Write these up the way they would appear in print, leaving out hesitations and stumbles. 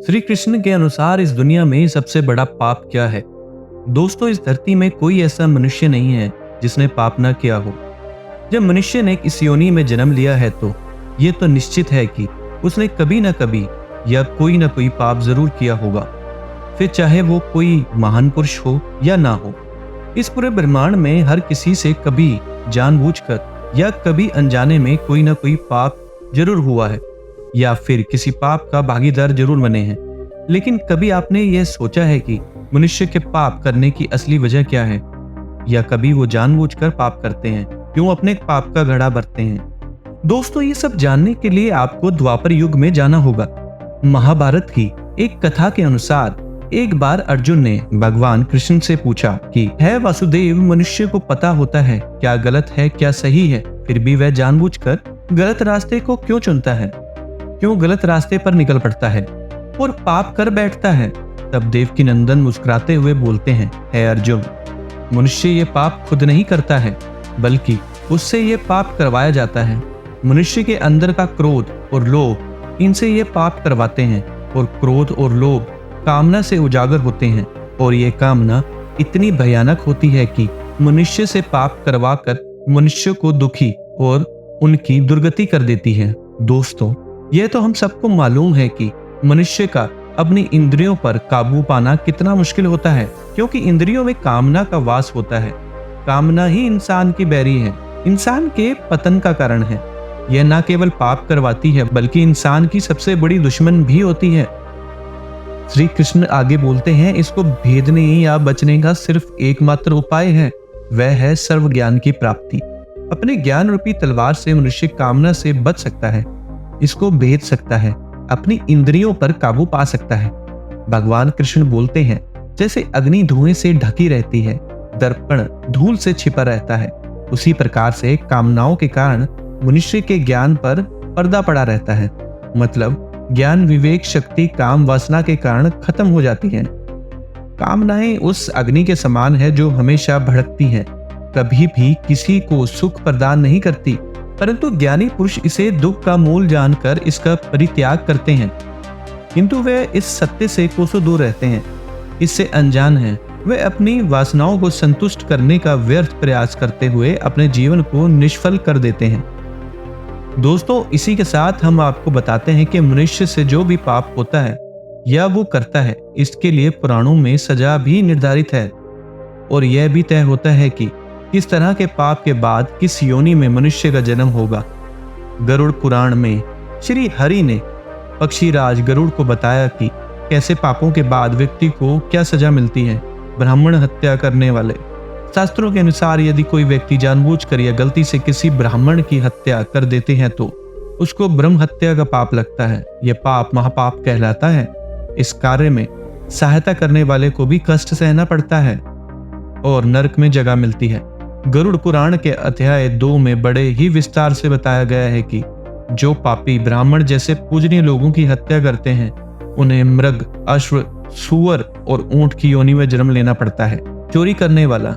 श्री कृष्ण के अनुसार इस दुनिया में सबसे बड़ा पाप क्या है? दोस्तों, इस धरती में कोई ऐसा मनुष्य नहीं है जिसने पाप ना किया हो। जब मनुष्य ने इस योनि में जन्म लिया है तो ये तो निश्चित है कि उसने कभी ना कभी या कोई ना कोई पाप जरूर किया होगा, फिर चाहे वो कोई महान पुरुष हो या ना हो। इस पूरे ब्रह्मांड में हर किसी से कभी जानबूझकर या कभी अनजाने में कोई ना कोई पाप जरूर हुआ है या फिर किसी पाप का भागीदार जरूर बने हैं। लेकिन कभी आपने यह सोचा है कि मनुष्य के पाप करने की असली वजह क्या है, या कभी वो जानबूझकर पाप करते हैं, क्यों अपने पाप का घड़ा भरते हैं? दोस्तों, ये सब जानने के लिए आपको द्वापर युग में जाना होगा। महाभारत की एक कथा के अनुसार एक बार अर्जुन ने भगवान कृष्ण से पूछा कि है वासुदेव, मनुष्य को पता होता है क्या गलत है क्या सही है, फिर भी वह जानबूझकर गलत रास्ते को क्यों चुनता है, क्यों गलत रास्ते पर निकल पड़ता है और पाप कर बैठता है? तब देवकी नंदन मुस्कुराते हुए बोलते हैं, है अर्जुन, मनुष्य ये पाप खुद नहीं करता है, बल्कि उससे ये पाप करवाया जाता है। मनुष्य के अंदर का क्रोध और लोभ इनसे ये पाप करवाते हैं, और क्रोध और लोभ कामना से उजागर होते हैं, और ये कामना इतनी भयानक होती है कि मनुष्य से पाप करवा कर मनुष्य को दुखी और उनकी दुर्गति कर देती है। दोस्तों, यह तो हम सबको मालूम है कि मनुष्य का अपनी इंद्रियों पर काबू पाना कितना मुश्किल होता है, क्योंकि इंद्रियों में कामना का वास होता है। कामना ही इंसान की बैरी है, इंसान के पतन का कारण है। यह न केवल पाप करवाती है बल्कि इंसान की सबसे बड़ी दुश्मन भी होती है। श्री कृष्ण आगे बोलते हैं, इसको भेदने या बचने का सिर्फ एकमात्र उपाय है, वह है सर्व ज्ञान की प्राप्ति। अपने ज्ञान रूपी तलवार से मनुष्य कामना से बच सकता है, इसको भेद सकता है, अपनी इंद्रियों पर काबू पा सकता है। भगवान कृष्ण बोलते हैं, जैसे अग्नि धुएं से ढकी रहती है, दर्पण धूल से छिपा रहता है, उसी प्रकार से कामनाओं के कारण मनुष्य के ज्ञान पर पर्दा पड़ा रहता है। मतलब ज्ञान, विवेक, शक्ति काम वासना के कारण खत्म हो जाती हैं। कामनाएं उस अग्नि के समान है जो हमेशा भड़कती है, कभी भी किसी को सुख प्रदान नहीं करती, परंतु ज्ञानी पुरुष इसे दुख का मूल जानकर इसका परित्याग करते हैं। किंतु वे इस सत्य से कोसों दूर रहते हैं, इससे अनजान हैं। वे अपनी वासनाओं को संतुष्ट करने का व्यर्थ प्रयास करते हुए अपने जीवन को निष्फल कर देते हैं। दोस्तों, इसी के साथ हम आपको बताते हैं कि मनुष्य से जो भी पाप होता है या वो करता है, इसके लिए पुराणों में सजा भी निर्धारित है, और यह भी तय होता है कि किस तरह के पाप के बाद किस योनि में मनुष्य का जन्म होगा। गरुड़ पुराण में श्री हरि ने पक्षीराज गरुड़ को बताया कि कैसे पापों के बाद व्यक्ति को क्या सजा मिलती है। ब्राह्मण हत्या करने वाले, शास्त्रों के अनुसार यदि कोई व्यक्ति जानबूझकर या गलती से किसी ब्राह्मण की हत्या कर देते हैं तो उसको ब्रह्म हत्या का पाप लगता है। यह पाप महापाप कहलाता है। इस कार्य में सहायता करने वाले को भी कष्ट सहना पड़ता है और नरक में जगह मिलती है। गरुड़ पुराण के अध्याय 2 में बड़े ही विस्तार से बताया गया है कि जो पापी ब्राह्मण जैसे पूजनीय लोगों की हत्या करते हैं, उन्हें मृग, अश्व, सूअर और ऊंट की योनि में जन्म लेना पड़ता है। चोरी करने वाला,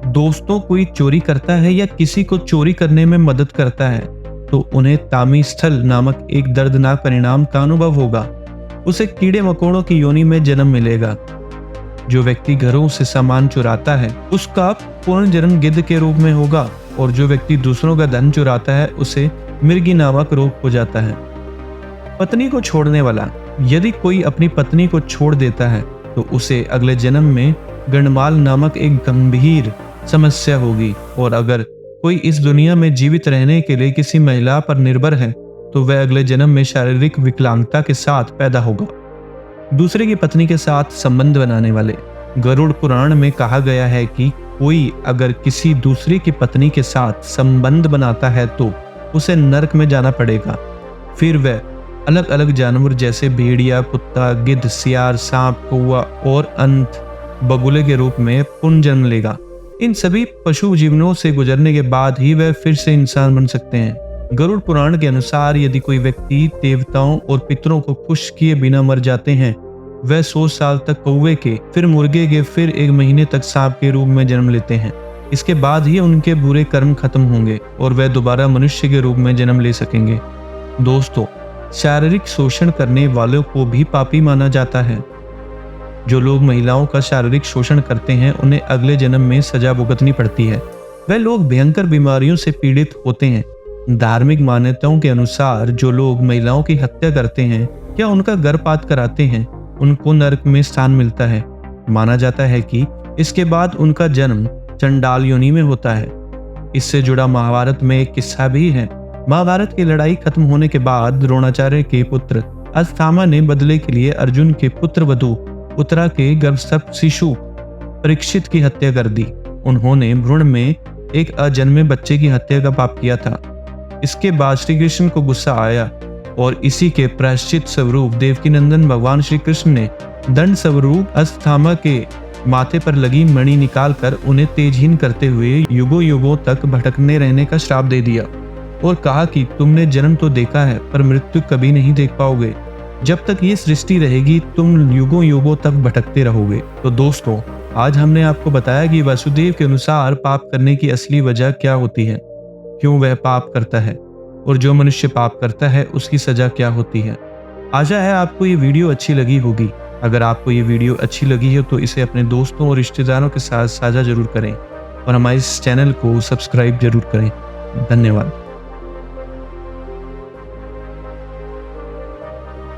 दोस्तों, कोई चोरी करता है या किसी को चोरी करने में मदद करता है तो उन्हें तामी स्थल नामक एक दर्दनाक परिणाम का अनुभव होगा। उसे कीड़े मकोड़ों की योनि में जन्म मिलेगा। जो व्यक्ति घरों से सामान चुराता है उसका पूर्ण जन्म गिद्ध के रूप में होगा, और जो व्यक्ति दूसरों का धन चुराता है उसे मिर्गी नामक रोग हो जाता है। पत्नी को छोड़ने वाला, यदि कोई अपनी पत्नी को छोड़ देता है तो उसे अगले जन्म में गंडमाल नामक एक गंभीर समस्या होगी, और अगर कोई इस दुनिया में जीवित रहने के लिए किसी महिला पर निर्भर है तो वह अगले जन्म में शारीरिक विकलांगता के साथ पैदा होगा। दूसरे की पत्नी के साथ संबंध बनाने वाले, गरुड़ पुराण में कहा गया है कि कोई अगर किसी दूसरे की पत्नी के साथ संबंध बनाता है तो उसे नरक में जाना पड़ेगा। फिर वह अलग अलग जानवर जैसे भेड़िया, कुत्ता, गिद्ध, सियार, सांप, कौवा और अंत बगुले के रूप में पुनः जन्म लेगा। इन सभी पशु जीवनों से गुजरने के बाद ही वह फिर से इंसान बन सकते हैं। गरुड़ पुराण के अनुसार यदि कोई व्यक्ति देवताओं और पितरों को खुश किए बिना मर जाते हैं, वह 100 साल तक कौवे के, फिर मुर्गे के, फिर 1 महीने तक सांप के रूप में जन्म लेते हैं। इसके बाद ही उनके बुरे कर्म खत्म होंगे और वह दोबारा मनुष्य के रूप में जन्म ले सकेंगे। दोस्तों, शारीरिक शोषण करने वालों को भी पापी माना जाता है। जो लोग महिलाओं का शारीरिक शोषण करते हैं उन्हें अगले जन्म में सजा भुगतनी पड़ती है। वह लोग भयंकर बीमारियों से पीड़ित होते हैं। धार्मिक मान्यताओं के अनुसार जो लोग महिलाओं की हत्या करते हैं या उनका गर्भपात कराते हैं उनको नरक में स्थान मिलता है। माना जाता है कि इसके बाद उनका जन्म चंडाल योनि में होता है। इससे जुड़ा महाभारत में एक किस्सा भी है। महाभारत की लड़ाई खत्म होने के बाद द्रोणाचार्य के पुत्र अश्वत्थामा ने बदले के लिए अर्जुन के पुत्र वधु उत्तरा के गर्भस्थ शिशु परीक्षित की हत्या कर दी। उन्होंने भ्रूण में एक अजन्मे बच्चे की हत्या का पाप किया था। इसके बाद श्री कृष्ण को गुस्सा आया और इसी के प्रायश्चित स्वरूप देवकीनंदन भगवान श्री कृष्ण ने दंड स्वरूप अश्वत्थामा के माथे पर लगी मणि निकालकर उन्हें तेजहीन करते हुए युगों युगों तक भटकने रहने का श्राप दे दिया और कहा कि तुमने जन्म तो देखा है पर मृत्यु कभी नहीं देख पाओगे। जब तक ये सृष्टि रहेगी तुम युगों युगों तक भटकते रहोगे। तो दोस्तों, आज हमने आपको बताया कि वासुदेव के अनुसार पाप करने की असली वजह क्या होती है, क्यों वह पाप करता है और जो मनुष्य पाप करता है उसकी सजा क्या होती है। आशा है आपको ये वीडियो अच्छी लगी होगी। अगर आपको ये वीडियो अच्छी लगी है तो इसे अपने दोस्तों और रिश्तेदारों के साथ साझा जरूर करें और हमारे इस चैनल को सब्सक्राइब जरूर करें। धन्यवाद।